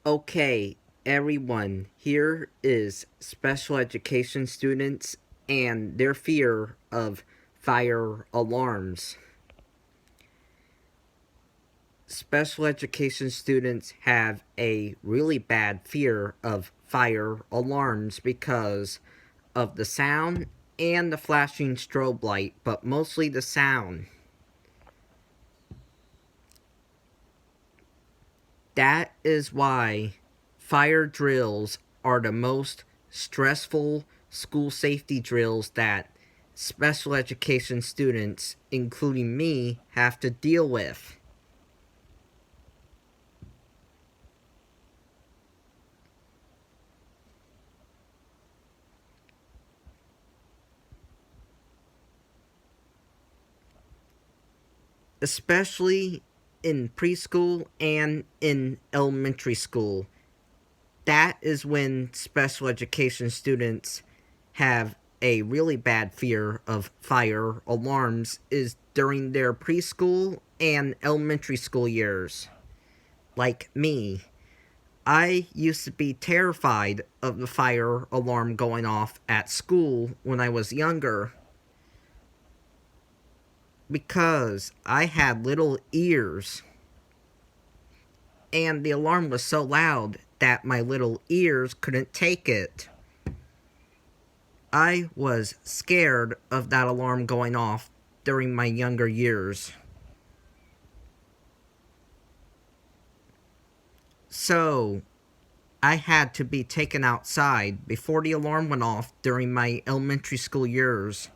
Okay, everyone, here is special education students and their fear of fire alarms. Special education students have a really bad fear of fire alarms because of the sound and the flashing strobe light, but mostly the sound. That is why fire drills are the most stressful school safety drills that special education students, including me, have to deal with. Especially in preschool and in elementary school. That is when special education students have a really bad fear of fire alarms is during their preschool and elementary school years. Like me, I used to be terrified of the fire alarm going off at school when I was younger because I had little ears and the alarm was so loud that my little ears couldn't take it. I was scared of that alarm going off during my younger years. So, I had to be taken outside before the alarm went off during my elementary school years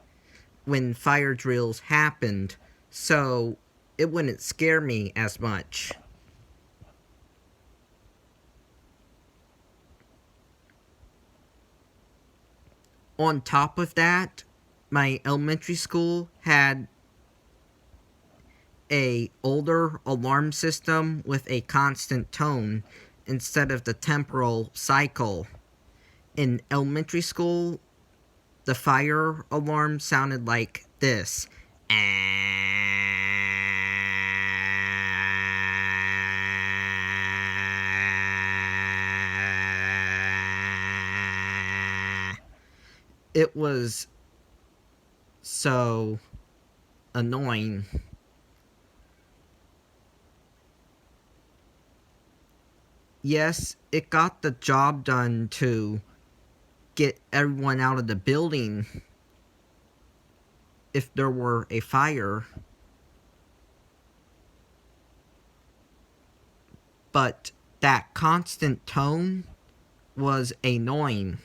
when fire drills happened, so it wouldn't scare me as much. On top of that, my elementary school had a older alarm system with a constant tone instead of the temporal cycle. In elementary school, the fire alarm sounded like this. It was so annoying. Yes, it got the job done to get everyone out of the building if there were a fire. But that constant tone was annoying.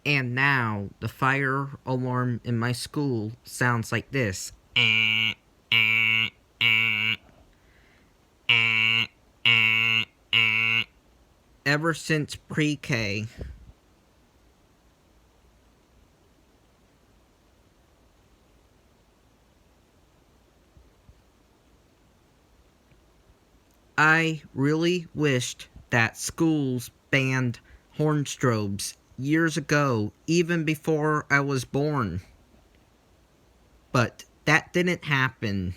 And now, the fire alarm in my school sounds like this. Ever since pre-K. I really wished that schools banned horn strobes years ago, even before I was born. But that didn't happen.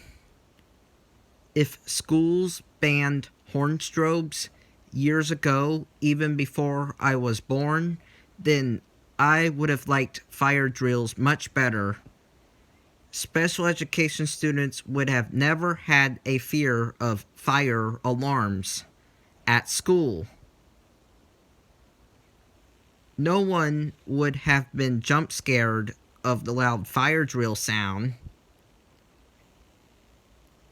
If schools banned horn strobes years ago, even before I was born, then I would have liked fire drills much better. Special education students would have never had a fear of fire alarms at school. No one would have been jump scared of the loud fire drill sound.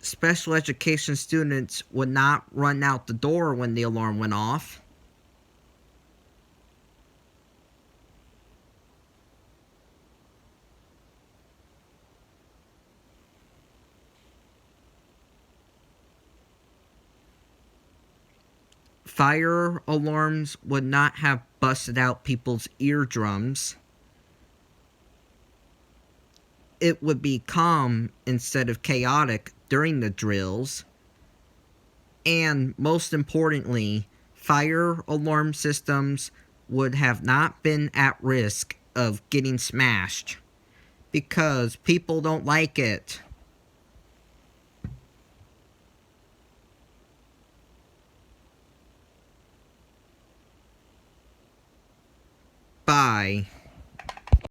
Special education students would not run out the door when the alarm went off. Fire alarms would not have busted out people's eardrums. it would be calm instead of chaotic during the drills. And most importantly, fire alarm systems would have not been at risk of getting smashed because people don't like it. Bye.